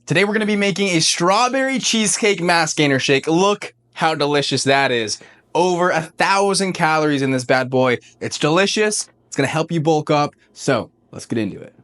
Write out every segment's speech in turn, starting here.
Today we're going to be making a strawberry cheesecake mass gainer shake. Look how delicious that is. Over 1,000 calories in this bad boy. It's delicious. It's going to help you bulk up. So let's get into it.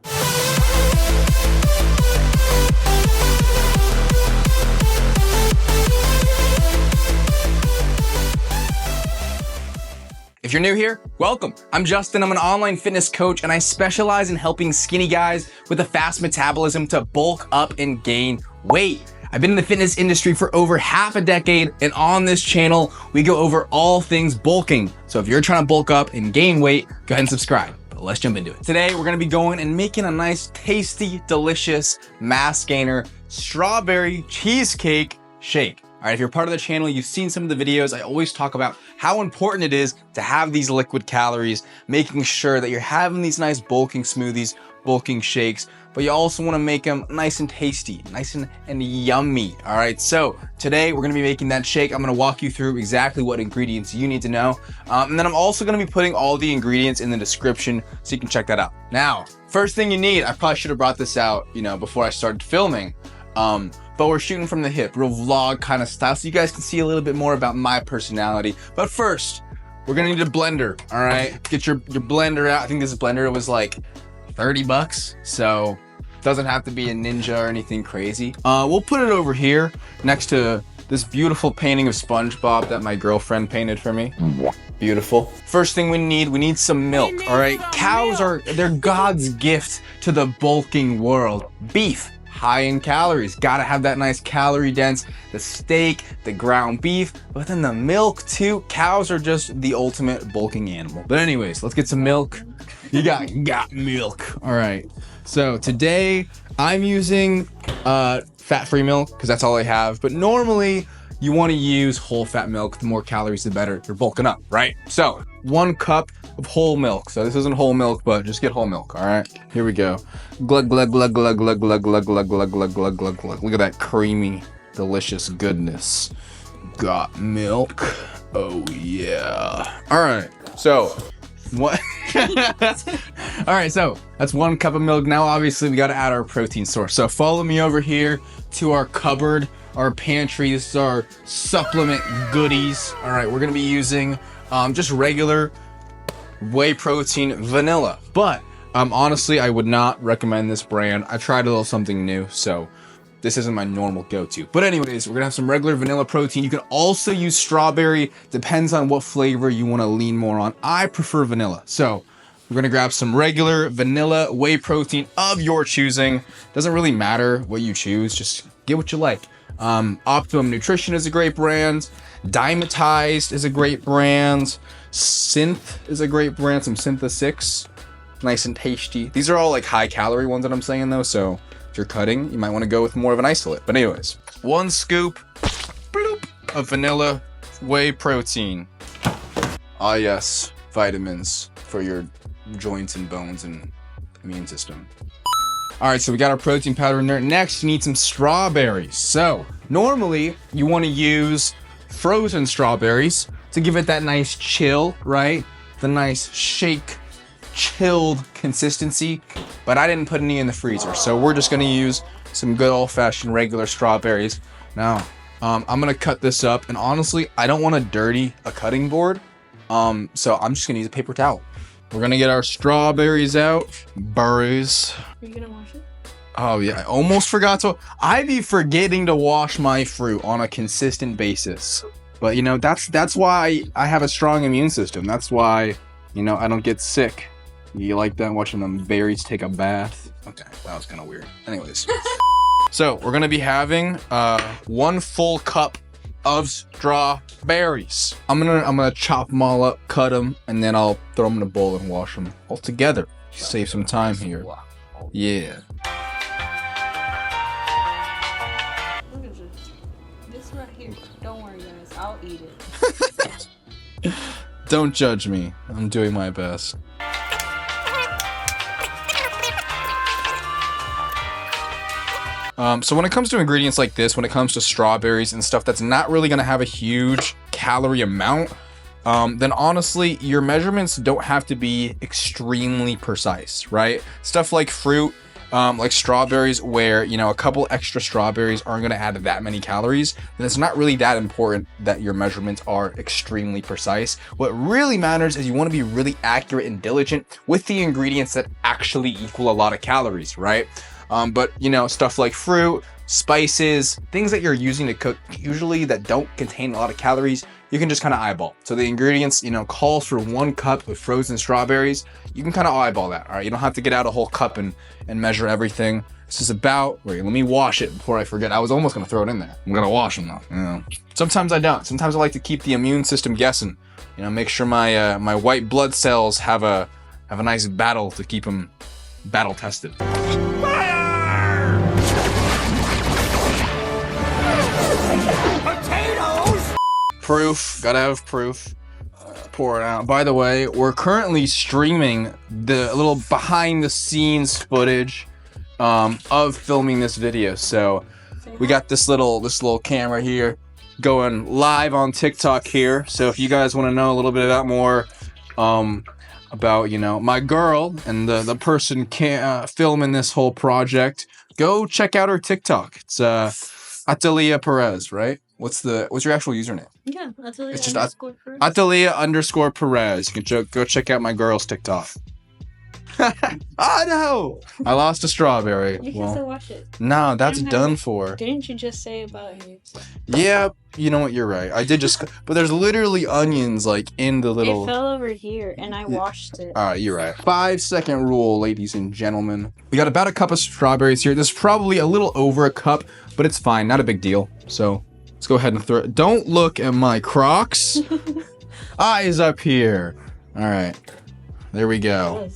If you're new here, welcome. I'm Justin. I'm an online fitness coach and I specialize in helping skinny guys with a fast metabolism to bulk up and gain weight. I've been in the fitness industry for over half a decade, and on this channel, we go over all things bulking. So if you're trying to bulk up and gain weight, go ahead and subscribe. But let's jump into it. Today, we're gonna be going and making a nice, tasty, delicious mass gainer strawberry cheesecake shake. All right, if you're part of the channel, you've seen some of the videos. I always talk about how important it is to have these liquid calories, making sure that you're having these nice bulking smoothies, bulking shakes, but you also wanna make them nice and tasty, nice and yummy. All right, so today we're gonna be making that shake. I'm gonna walk you through exactly what ingredients you need to know. And then I'm also gonna be putting all the ingredients in the description so you can check that out. Now, first thing you need, I probably should have brought this out, before I started filming. But we're shooting from the hip, real vlog kind of style, so you guys can see a little bit more about my personality. But first, we're gonna need a blender, all right? Get your blender out. I think this blender was like 30 bucks, so it doesn't have to be a Ninja or anything crazy. We'll put it over here next to this beautiful painting of SpongeBob that my girlfriend painted for me. Beautiful. First thing we need some milk, all right? Cows they're God's gift to the bulking world. Beef. High in calories, gotta have that nice calorie dense, the steak, the ground beef, but then the milk too. Cows are just the ultimate bulking animal. But anyways, let's get some milk. You got milk. All right, so today I'm using fat-free milk because that's all I have, but normally you want to use whole fat milk. The more calories, the better. You're bulking up, right? So 1 cup of whole milk. So this isn't whole milk, but just get whole milk. All right, here we go. Glug, glug, glug, glug, glug, glug, glug, glug, glug, glug, glug, glug, glug. Look at that creamy, delicious goodness. Got milk. Oh yeah. All right, so what? All right, so that's 1 cup of milk. Now, obviously, we got to add our protein source. So follow me over here to our cupboard, our pantry. This is our supplement goodies. All right, we're gonna be using just regular whey protein vanilla, but honestly, I would not recommend this brand. I tried a little something new, so this isn't my normal go-to. But anyways, we're gonna have some regular vanilla protein. You can also use strawberry, depends on what flavor you want to lean more on. I prefer vanilla, so we're gonna grab some regular vanilla whey protein of your choosing. Doesn't really matter what you choose, just get what you like. Optimum Nutrition is a great brand. Dimetized is a great brand. Synth is a great brand. Some Syntha 6, nice and tasty. These are all like high calorie ones that I'm saying though, so if you're cutting, you might want to go with more of an isolate. But anyways, 1 scoop bloop, of vanilla whey protein. Ah yes, vitamins for your joints and bones and immune system. All right, so we got our protein powder in there. Next, you need some strawberries. So normally you want to use frozen strawberries to give it that nice chill, right? The nice shake, chilled consistency, but I didn't put any in the freezer. So we're just gonna use some good old fashioned regular strawberries. Now, I'm gonna cut this up, and honestly, I don't wanna dirty a cutting board. So I'm just gonna use a paper towel. We're gonna get our strawberries out. Berries. Are you gonna wash it? Oh yeah, I almost forgot to. I be forgetting to wash my fruit on a consistent basis. But that's why I have a strong immune system. That's why, I don't get sick. You like that, watching them berries take a bath? Okay, that was kind of weird. Anyways. So we're gonna be having 1 full cup of strawberries. I'm gonna chop them all up, cut them, and then I'll throw them in a bowl and wash them all together. Save some time here. Yeah. Look at this right here. Don't worry, guys. I'll eat it. Don't judge me. I'm doing my best. So when it comes to ingredients like this, when it comes to strawberries and stuff that's not really going to have a huge calorie amount, then honestly, your measurements don't have to be extremely precise, right? Stuff like fruit, like strawberries, where, you know, a couple extra strawberries aren't going to add that many calories, then it's not really that important that your measurements are extremely precise. What really matters is you want to be really accurate and diligent with the ingredients that actually equal a lot of calories, right? But, you know, stuff like fruit, spices, things that you're using to cook usually that don't contain a lot of calories, you can just kind of eyeball. So the ingredients, you know, calls for 1 cup of frozen strawberries. You can kind of eyeball that, all right? You don't have to get out a whole cup and measure everything. This is about, wait, let me wash it before I forget. I was almost gonna throw it in there. I'm gonna wash them though, you know. Sometimes I don't. Sometimes I like to keep the immune system guessing. You know, make sure my my white blood cells have a nice battle to keep them battle tested. Proof, gotta have proof. Pour it out. By the way, we're currently streaming the little behind the scenes footage of filming this video. So we got this little camera here going live on TikTok here. So if you guys want to know a little bit about more about, you know, my girl and the person filming this whole project, go check out her TikTok. It's Atalia Perez, right? What's your actual username? Yeah, Atalia it's just _Perez. Atalia _Perez. You can go check out my girl's TikTok. Oh no! I lost a strawberry. You can still wash it. No, that's done for. Didn't you just say about you? Yeah, you know what? You're right. I did just, but there's literally onions like in the little. It fell over here, and I washed it. All right, you're right. 5-second rule, ladies and gentlemen. We got about a cup of strawberries here. This is probably a little over a cup, but it's fine. Not a big deal. So let's go ahead and throw it. Don't look at my Crocs. Eyes up here. All right. There we go.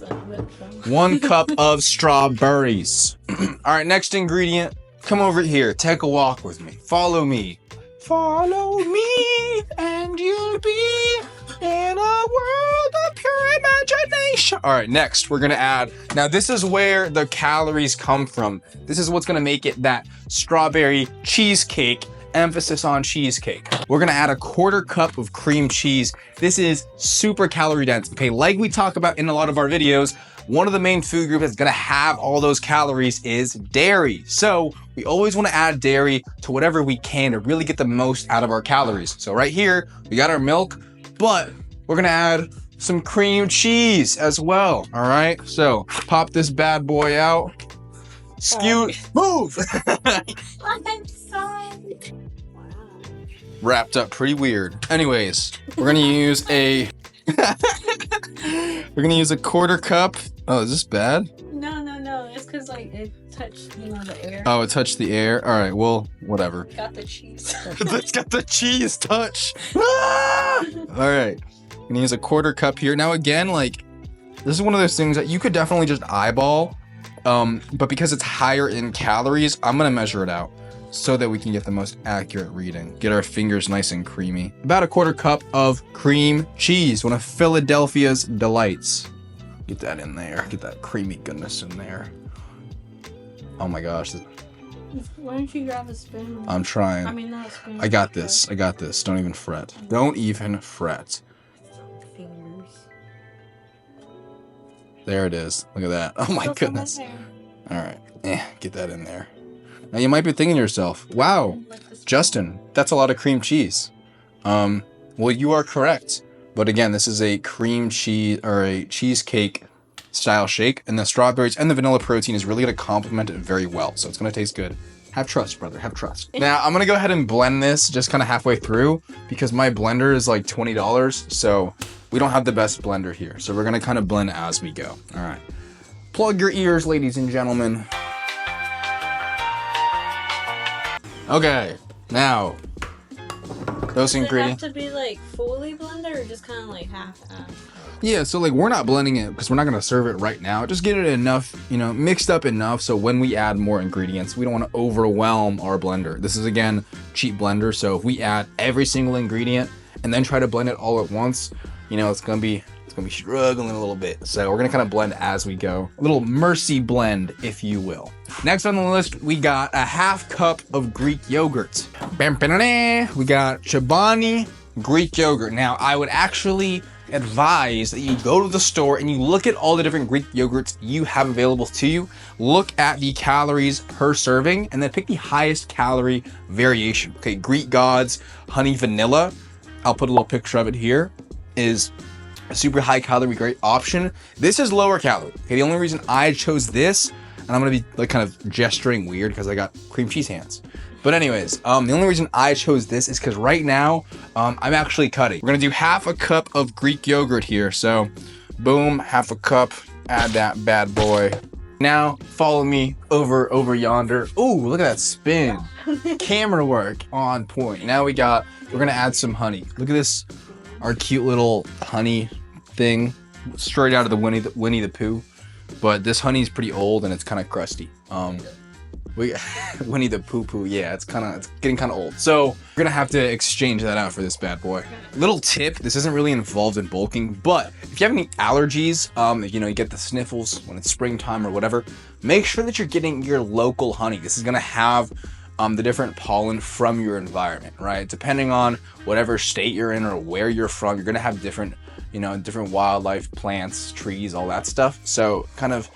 1 cup of strawberries. All right, next ingredient. Come over here. Take a walk with me. Follow me. Follow me, and you'll be in a world of pure imagination. All right, next we're gonna add. Now this is where the calories come from. This is what's gonna make it that strawberry cheesecake. Emphasis on cheesecake. We're gonna add a 1/4 cup of cream cheese. This is super calorie dense. Okay, like we talk about in a lot of our videos, one of the main food groups that's gonna have all those calories is dairy. So we always wanna add dairy to whatever we can to really get the most out of our calories. So right here, we got our milk, but we're gonna add some cream cheese as well, all right? So pop this bad boy out. Move! I'm sorry. Wrapped up pretty weird. Anyways, we're gonna use a we're gonna use a 1/4 cup. Oh, is this bad? No. It's because like it touched, you know, the air. Oh, it touched the air. All right, well, whatever. Got the cheese. It's got the cheese touch. Ah! All right, I'm gonna use a 1/4 cup here. Now again, like this is one of those things that you could definitely just eyeball, but because it's higher in calories, I'm gonna measure it out so that we can get the most accurate reading. Get our fingers nice and creamy. About a 1/4 cup of cream cheese, one of Philadelphia's delights. Get that in there. Get that creamy goodness in there. Oh my gosh. Why don't you grab a spoon? I'm trying. I mean, not a spoon. I got this. I got this. Don't even fret. Don't even fret. Fingers. There it is. Look at that. Oh my goodness. All right. Get that in there. Now you might be thinking to yourself, wow, Justin, that's a lot of cream cheese. Well, you are correct. But again, this is a cream cheese or a cheesecake style shake, and the strawberries and the vanilla protein is really going to complement it very well. So it's going to taste good. Have trust, brother. Have trust. Now I'm going to go ahead and blend this just kind of halfway through because my blender is like $20. So we don't have the best blender here. So we're going to kind of blend as we go. All right. Plug your ears, ladies and gentlemen. Okay, now those ingredients. Does it have to be like fully blended or just kind of like half? Yeah, so like we're not blending it because we're not gonna serve it right now. Just get it enough, you know, mixed up enough so when we add more ingredients, we don't want to overwhelm our blender. This is again cheap blender, so if we add every single ingredient and then try to blend it all at once, you know, it's gonna be struggling a little bit. So we're gonna kind of blend as we go. A little mercy blend, if you will. Next on the list, we got a 1/2 cup of Greek yogurt. We got Chobani Greek yogurt. Now, I would actually advise that you go to the store and you look at all the different Greek yogurts you have available to you, look at the calories per serving, and then pick the highest calorie variation. Okay, Greek Gods Honey Vanilla, I'll put a little picture of it here, is a super high calorie great option. This is lower calorie. Okay, the only reason I chose this, and I'm gonna be like kind of gesturing weird because I got cream cheese hands. But anyways, the only reason I chose this is because right now, I'm actually cutting. We're gonna do half a cup of Greek yogurt here. So boom, half a cup, add that bad boy. Now follow me over yonder. Oh, look at that spin. Camera work on point. Now we're gonna add some honey. Look at this, our cute little honey thing, straight out of the Winnie the Pooh. But this honey is pretty old and it's kind of crusty. Winnie the Pooh, yeah, it's getting kind of old. So we're gonna have to exchange that out for this bad boy. Little tip, this isn't really involved in bulking, but if you have any allergies, you get the sniffles when it's springtime or whatever, make sure that you're getting your local honey. This is gonna have the different pollen from your environment, right? Depending on whatever state you're in or where you're from, you're gonna have different wildlife, plants, trees, all that stuff. So kind of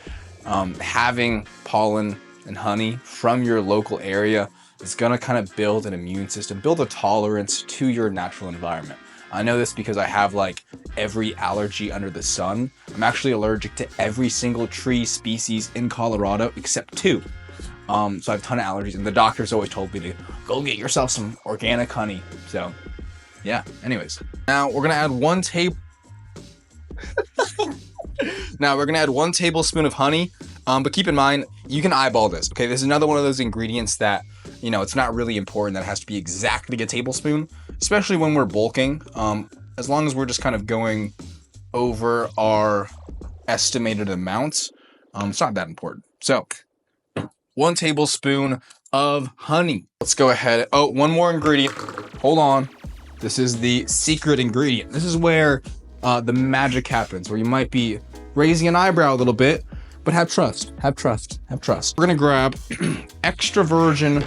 having pollen and honey from your local area is gonna kind of build an immune system, build a tolerance to your natural environment. I know this because I have like every allergy under the sun. I'm actually allergic to every single tree species in Colorado except 2. So I have a ton of allergies, and the doctor's always told me to go get yourself some organic honey. So yeah, anyways. Now we're gonna add 1 tablespoon of honey. But keep in mind, you can eyeball this, okay? This is another one of those ingredients that, it's not really important that it has to be exactly a tablespoon, especially when we're bulking. As long as we're just kind of going over our estimated amounts, it's not that important. So 1 tablespoon of honey. Let's go ahead. Oh, one more ingredient. Hold on. This is the secret ingredient. This is where the magic happens, where you might be raising an eyebrow a little bit, but have trust. We're gonna grab extra virgin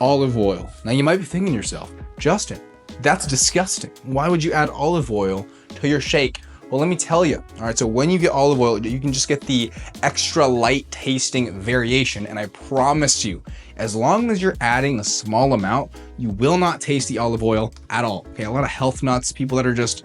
olive oil. Now you might be thinking to yourself, Justin, that's disgusting. Why would you add olive oil to your shake? Well, let me tell you. All right, so when you get olive oil, you can just get the extra light tasting variation. And I promise you, as long as you're adding a small amount, you will not taste the olive oil at all. Okay, a lot of health nuts, people that are just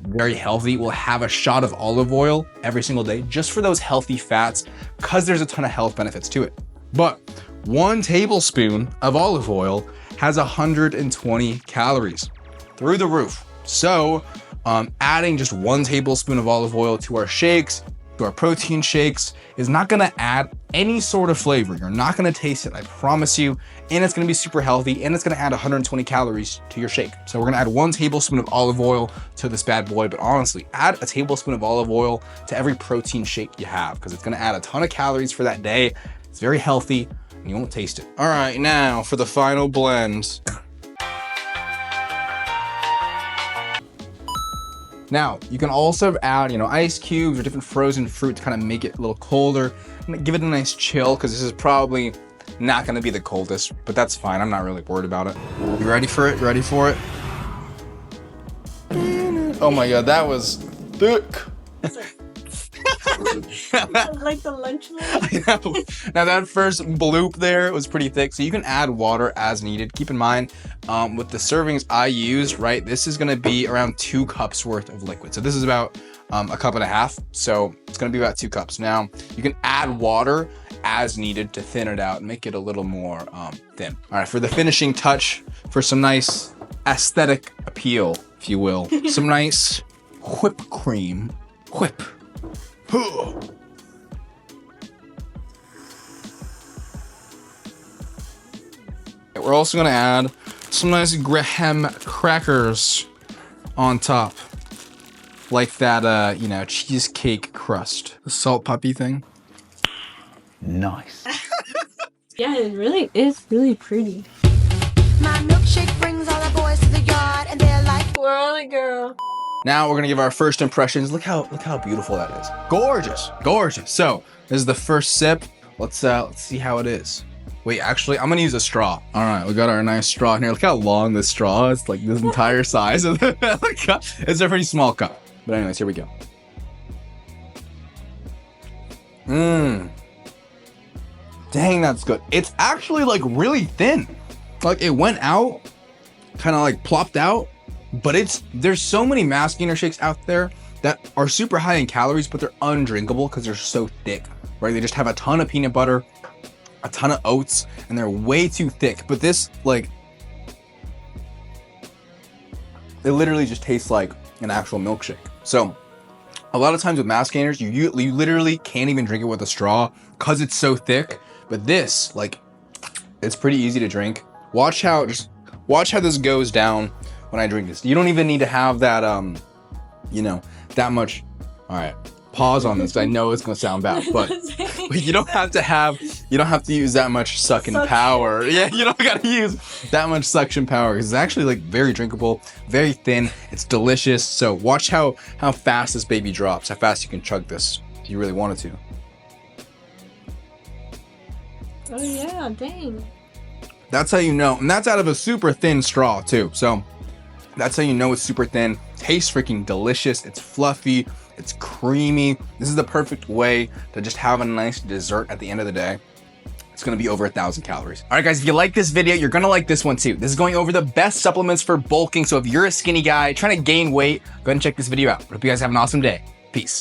very healthy, will have a shot of olive oil every single day just for those healthy fats, because there's a ton of health benefits to it. But 1 tablespoon of olive oil has 120 calories, through the roof. So adding just 1 tablespoon of olive oil to our shakes, to our protein shakes, is not gonna add any sort of flavor. You're not gonna taste it, I promise you. And it's gonna be super healthy, and it's gonna add 120 calories to your shake. So we're gonna add 1 tablespoon of olive oil to this bad boy, but honestly, add a tablespoon of olive oil to every protein shake you have, because it's gonna add a ton of calories for that day. It's very healthy, and you won't taste it. All right, now for the final blend. Now, you can also add, ice cubes or different frozen fruit to kind of make it a little colder and give it a nice chill, because this is probably not going to be the coldest, but that's fine. I'm not really worried about it. You ready for it? Ready for it? Oh my God, that was thick. Like the lunch meat. I know. Now that first bloop there was pretty thick, so you can add water as needed. Keep in mind, with the servings I use, right, this is gonna be around 2 cups worth of liquid. So this is about a cup and a half, so it's gonna be about 2 cups. Now you can add water as needed to thin it out and make it a little more thin. All right, for the finishing touch, for some nice aesthetic appeal, if you will, some nice whipped cream. Whip. We're also gonna add some nice graham crackers on top, like that, cheesecake crust, the salt puppy thing. Nice. Yeah, it really is really pretty. My milkshake brings all the boys to the yard, and they're like, Where are the girl? Now we're gonna give our first impressions. Look how beautiful that is. Gorgeous. So this is the first sip. Let's see how it is. Wait, actually, I'm gonna use a straw. All right, we got our nice straw in here. Look how long this straw is, like this entire size of the cup. It's a pretty small cup. But anyways, here we go. Mmm. Dang, that's good. It's actually like really thin. Like it went out, kind of like plopped out, but there's so many mass gainer shakes out there that are super high in calories, but they're undrinkable because they're so thick, right? They just have a ton of peanut butter, a ton of oats, and they're way too thick. But this, like, it literally just tastes like an actual milkshake. So a lot of times with mass gainers, you literally can't even drink it with a straw because it's so thick. But this, like, it's pretty easy to drink. Watch how this goes down when I drink this. You don't even need to have that, you know, that much. All right, pause on this. I know it's gonna sound bad, but you don't have to use that much suction power. Yeah, you don't gotta use that much suction power because it's actually like very drinkable, very thin. It's delicious. So watch how fast this baby drops, how fast you can chug this if you really wanted to. Oh yeah, dang. That's how you know, and that's out of a super thin straw too. So that's how you know it's super thin. Tastes freaking delicious. It's fluffy. It's creamy. This is the perfect way to just have a nice dessert at the end of the day. It's gonna be over 1,000 calories. All right, guys, if you like this video, you're gonna like this one too. This is going over the best supplements for bulking. So if you're a skinny guy trying to gain weight, go ahead and check this video out. I hope you guys have an awesome day. Peace.